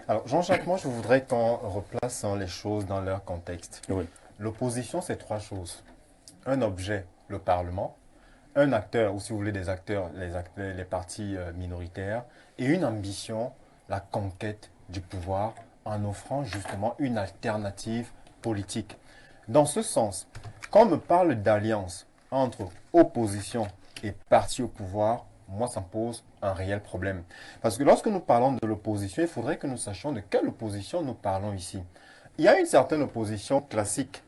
Alors, Jean-Jacques, moi, je voudrais qu'on replace les choses dans leur contexte. Oui. L'opposition, c'est trois choses. Un objet, le Parlement. Un acteur, ou si vous voulez des acteurs, les partis minoritaires. Et une ambition, la conquête du pouvoir, en offrant justement une alternative politique. Dans ce sens, quand on me parle d'alliance entre opposition et parti au pouvoir, moi, ça me pose un réel problème. Parce que lorsque nous parlons de l'opposition, il faudrait que nous sachions de quelle opposition nous parlons ici. Il y a une certaine opposition classique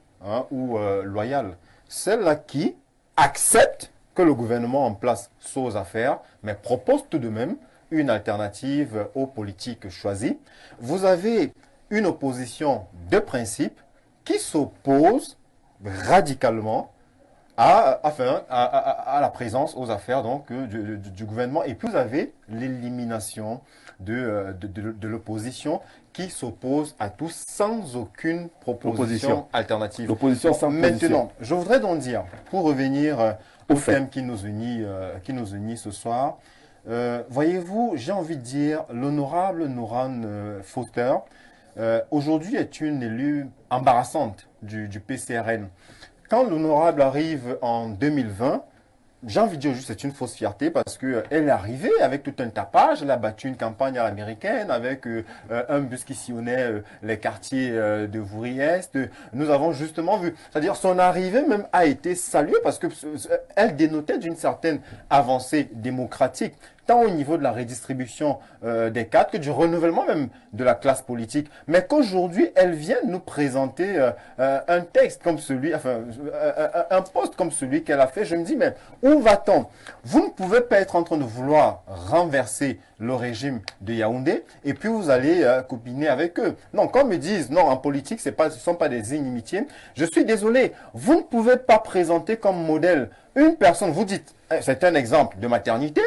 ou loyale, celle-là qui accepte que le gouvernement en place soit aux affaires, mais propose tout de même une alternative aux politiques choisies. Vous avez une opposition de principe qui s'oppose radicalement à la présence aux affaires donc, du gouvernement. Et puis vous avez l'élimination de l'opposition qui s'oppose à tous sans aucune proposition alternative. L'opposition sans Maintenant, position. je voudrais donc dire, pour revenir au thème qui nous unit ce soir, voyez-vous, j'ai envie de dire, l'honorable Nouran Foster, aujourd'hui est une élue embarrassante du PCRN. Quand l'honorable arrive en 2020, j'ai envie de dire juste c'est une fausse fierté parce qu'elle est arrivée avec tout un tapage, elle a battu une campagne à l'américaine avec un bus qui sillonnait les quartiers de Vouri-Est. Nous avons justement vu, c'est-à-dire son arrivée même a été saluée parce qu'elle dénotait d'une certaine avancée démocratique, tant au niveau de la redistribution des cadres que du renouvellement même de la classe politique. Mais qu'aujourd'hui, elle vient nous présenter un texte comme celui, enfin, un poste comme celui qu'elle a fait. Je me dis, mais où va-t-on? Vous ne pouvez pas être en train de vouloir renverser le régime de Yaoundé et puis vous allez copiner avec eux. Non, quand ils me disent, non, en politique, ce ne sont pas des inimitiés, je suis désolé. Vous ne pouvez pas présenter comme modèle une personne, vous dites, c'est un exemple de maternité.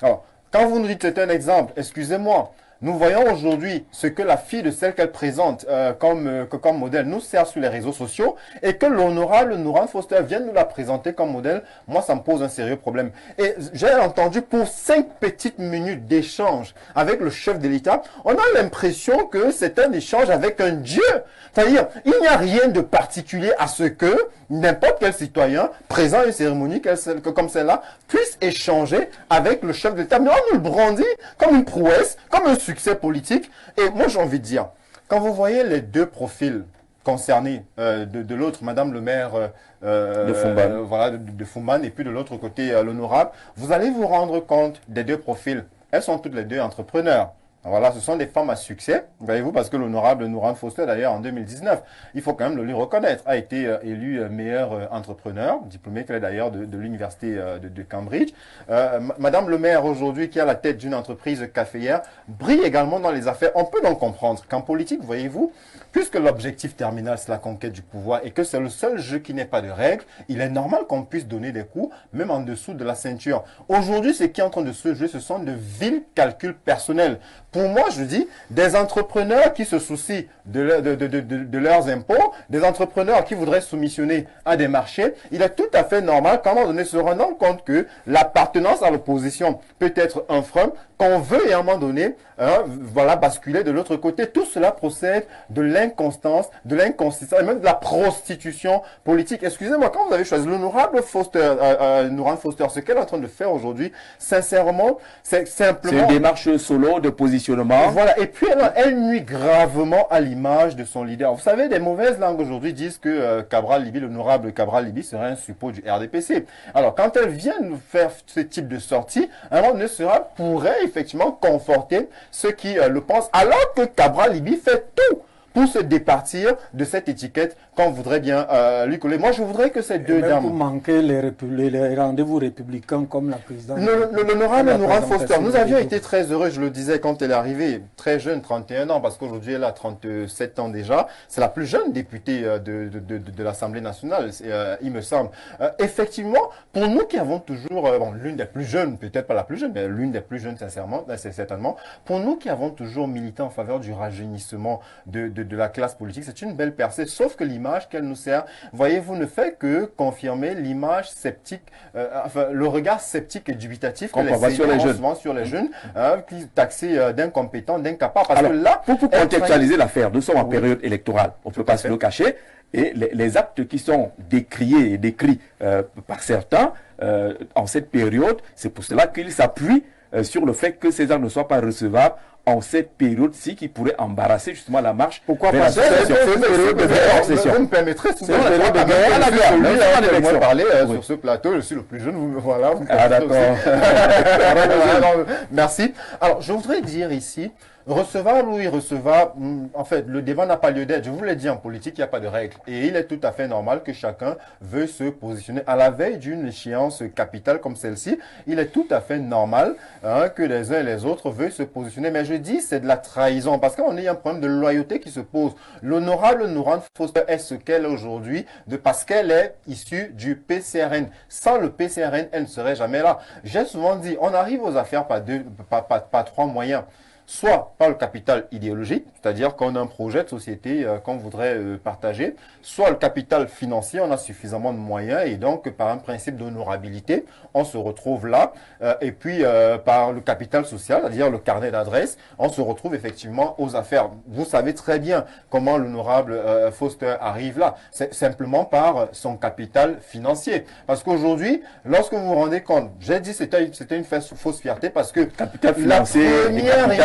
Alors, quand vous nous dites c'est un exemple, excusez-moi, nous voyons aujourd'hui ce que la fille de celle qu'elle présente comme modèle nous sert sur les réseaux sociaux et que l'honorable Nouran Foster vienne nous la présenter comme modèle, moi ça me pose un sérieux problème. Et j'ai entendu pour 5 petites minutes d'échange avec le chef de l'État, on a l'impression que c'est un échange avec un dieu. C'est-à-dire, il n'y a rien de particulier à ce que n'importe quel citoyen présent à une cérémonie comme celle-là puisse échanger avec le chef de l'État. Mais on nous le brandit comme une prouesse, comme un succès politique. Et moi, j'ai envie de dire, quand vous voyez les deux profils concernés, de l'autre, Madame le maire de Fumban, et puis de l'autre côté, l'honorable, vous allez vous rendre compte des deux profils. Elles sont toutes les deux entrepreneurs. Voilà, ce sont des femmes à succès, voyez-vous, parce que l'honorable Nouran Foster, d'ailleurs, en 2019, il faut quand même le lui reconnaître, a été élu meilleur entrepreneur, diplômé qu'elle est d'ailleurs de l'université de Cambridge. Madame le maire, aujourd'hui, qui est à la tête d'une entreprise caféière, brille également dans les affaires. On peut donc comprendre qu'en politique, voyez-vous, puisque l'objectif terminal, c'est la conquête du pouvoir et que c'est le seul jeu qui n'est pas de règles, il est normal qu'on puisse donner des coups, même en dessous de la ceinture. Aujourd'hui, ce qui est en train de se jouer, ce sont de vils calculs personnels. Pour moi, je dis, des entrepreneurs qui se soucient de leurs impôts, des entrepreneurs qui voudraient soumissionner à des marchés, il est tout à fait normal qu'à un moment donné se rendant compte que l'appartenance à l'opposition peut être un frein, qu'on veut et à un moment donné, voilà, basculer de l'autre côté. Tout cela procède de l'inconstance, de l'inconsistance et même de la prostitution politique. Excusez-moi, quand vous avez choisi l'honorable Foster, Nouran Foster, ce qu'elle est en train de faire aujourd'hui, sincèrement, c'est simplement... C'est une démarche solo de positionnement. Voilà, et puis elle nuit gravement à l'image de son leader. Vous savez, des mauvaises langues aujourd'hui disent que Cabral Libi, l'honorable Cabral Libi, serait un suppôt du RDPC. Alors, quand elle vient nous faire ce type de sortie, un moment donné, cela pourrait effectivement conforter ceux qui le pensent, alors que Cabral Libi fait tout pour se départir de cette étiquette qu'on voudrait bien lui coller. Moi, je voudrais que ces deux dames... Pour manquer les rendez-vous républicains comme la présidente... L'honorable Nouran Foster, nous avions été très heureux, je le disais, quand elle est arrivée, très jeune, 31 ans, parce qu'aujourd'hui, elle a 37 ans déjà. C'est la plus jeune députée de l'Assemblée nationale, il me semble. Effectivement, pour nous qui avons toujours... bon, l'une des plus jeunes, peut-être pas la plus jeune, mais l'une des plus jeunes, sincèrement, c'est certainement, pour nous qui avons toujours milité en faveur du rajeunissement de de la classe politique. C'est une belle percée, sauf que l'image qu'elle nous sert, voyez-vous, ne fait que confirmer l'image sceptique, enfin, le regard sceptique et dubitatif que les seniors ont souvent sur les jeunes, qui taxés d'incompétents, d'incapables. Parce alors, que là, pour contextualiser l'affaire, nous sommes en période électorale, on ne peut pas se le cacher, et les actes qui sont décriés et décrits par certains en cette période, c'est pour cela qu'ils s'appuient sur le fait que ces actes ne soient pas recevables en cette période-ci qui pourrait embarrasser justement la marche. Pourquoi pas? Vous me permettrez, si vous moi parler sur ce plateau, je suis le plus jeune, voilà. Ah d'accord. Merci. Alors, je voudrais dire ici, recevable ou irrecevable, en fait, le débat n'a pas lieu d'être. Je vous l'ai dit, en politique, il n'y a pas de règles. Et il est tout à fait normal que chacun veuille se positionner à la veille d'une échéance capitale comme celle-ci. Il est tout à fait normal que les uns et les autres veuillent se positionner. Mais je dis, c'est de la trahison parce qu'on a un problème de loyauté qui se pose. L'honorable Nourane Foster est ce qu'elle est aujourd'hui parce qu'elle est issue du PCRN. Sans le PCRN, elle ne serait jamais là. J'ai souvent dit, on arrive aux affaires par trois moyens. Soit par le capital idéologique, c'est-à-dire qu'on a un projet de société qu'on voudrait partager, soit le capital financier, on a suffisamment de moyens et donc par un principe d'honorabilité, on se retrouve là, et puis par le capital social, c'est-à-dire le carnet d'adresse, on se retrouve effectivement aux affaires. Vous savez très bien comment l'honorable Foster arrive là, c'est simplement par son capital financier. Parce qu'aujourd'hui, lorsque vous vous rendez compte, j'ai dit c'était une fausse fierté parce que capital financier,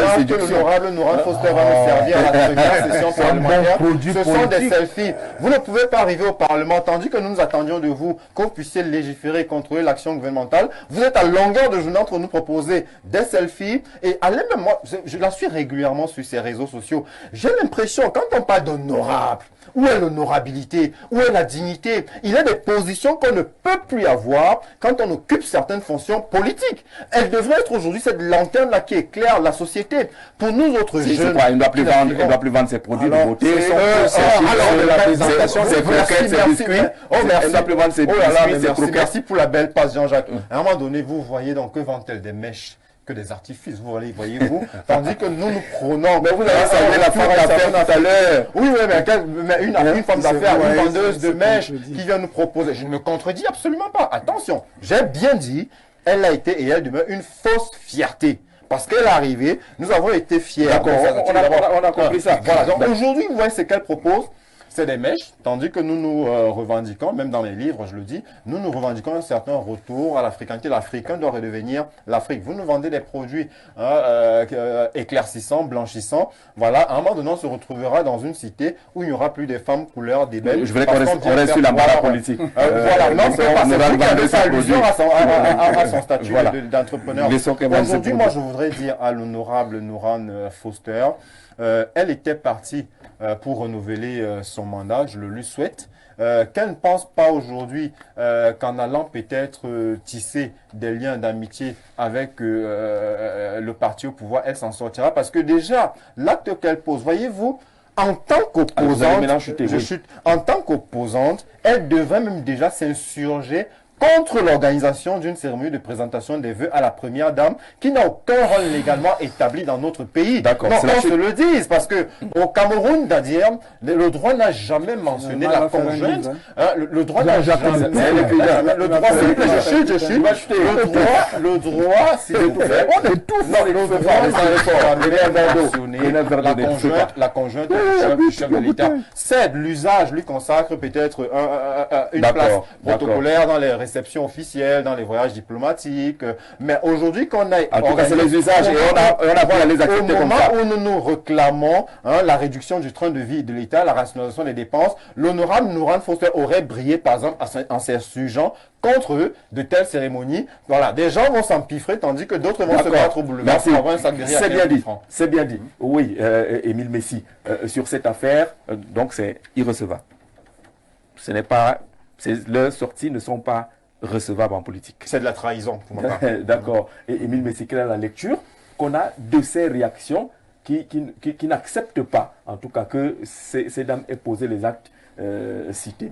que l'honorable Nourane Foster va nous servir à la première session parlementaire. Ce sont des selfies. Vous ne pouvez pas arriver au Parlement, tandis que nous nous attendions de vous que vous puissiez légiférer et contrôler l'action gouvernementale. Vous êtes à longueur de journée entre nous proposer des selfies et allez même moi, je la suis régulièrement sur ces réseaux sociaux. J'ai l'impression, quand on parle d'honorable, où est l'honorabilité? Où est la dignité? Il y a des positions qu'on ne peut plus avoir quand on occupe certaines fonctions politiques. Elle devrait être aujourd'hui cette lanterne-là qui éclaire la société. Pour nous autres jeunes... Elle ne doit plus vendre ses produits de beauté. Merci pour la belle passe, Jean-Jacques. À un moment donné, vous voyez donc que vend-elle des mèches? Que des artifices, voyez-vous, tandis que nous prenons... Mais vous avez salué la femme d'affaires tout à l'heure. Oui, mais une femme d'affaires, une vendeuse de mèches qui vient nous proposer. Je ne me contredis absolument pas. Attention, j'ai bien dit, elle a été et elle demeure une fausse fierté. Parce qu'elle est arrivée, nous avons été fiers. D'accord, on a compris ça. Voilà, donc aujourd'hui, vous voyez ce qu'elle propose. C'est des mèches, tandis que nous nous revendiquons, même dans mes livres, je le dis, nous nous revendiquons un certain retour à l'africanité. L'Africain doit redevenir l'Afrique. Vous nous vendez des produits éclaircissants, blanchissants. Voilà, à un moment donné, on se retrouvera dans une cité où il n'y aura plus des femmes couleur des belles. Je voulais qu'on reste sur la barre politique. Voilà, non, c'est pas ça. Allusion à son statut d'entrepreneur. Aujourd'hui, moi, je voudrais dire à l'honorable Nourane Foster, elle était partie pour renouveler son mandat, je le lui souhaite. Qu'elle ne pense pas aujourd'hui qu'en allant peut-être tisser des liens d'amitié avec le parti au pouvoir, elle s'en sortira. Parce que déjà, l'acte qu'elle pose, voyez-vous, en tant qu'opposante, elle devrait même déjà s'insurger contre l'organisation d'une cérémonie de présentation des vœux à la première dame qui n'a aucun rôle légalement établi dans notre pays. D'accord. Non, on se le dise parce que au Cameroun, d'ailleurs, le droit n'a jamais mentionné la conjointe. Le droit n'a jamais... Le droit, le droit, c'est... On étouffe. Non, le droit, la conjointe du chef de l'État. C'est l'usage, lui consacre peut-être une place protocolaire dans les réceptions officielles, dans les voyages diplomatiques. Mais aujourd'hui, qu'on a... En tout cas, c'est les usages et on a voulu les accepter comme ça. Au moment où nous nous réclamons la réduction du train de vie de l'État, la rationalisation des dépenses, l'honorable Nourane Foster aurait brillé, par exemple, en s'insurgeant contre eux de telles cérémonies. Voilà, des gens vont s'empiffrer tandis que d'autres vont se battre au boulevard. Merci. C'est bien dit. C'est bien dit. Oui, Émile Messi, sur cette affaire, donc c'est irrecevable. Ce n'est pas... Leurs sorties ne sont pas recevables en politique. C'est de la trahison pour moi. D'accord. Et Émile Messi, quelle est la lecture qu'on a de ces réactions qui n'acceptent pas, en tout cas, que ces dames aient posé les actes cités?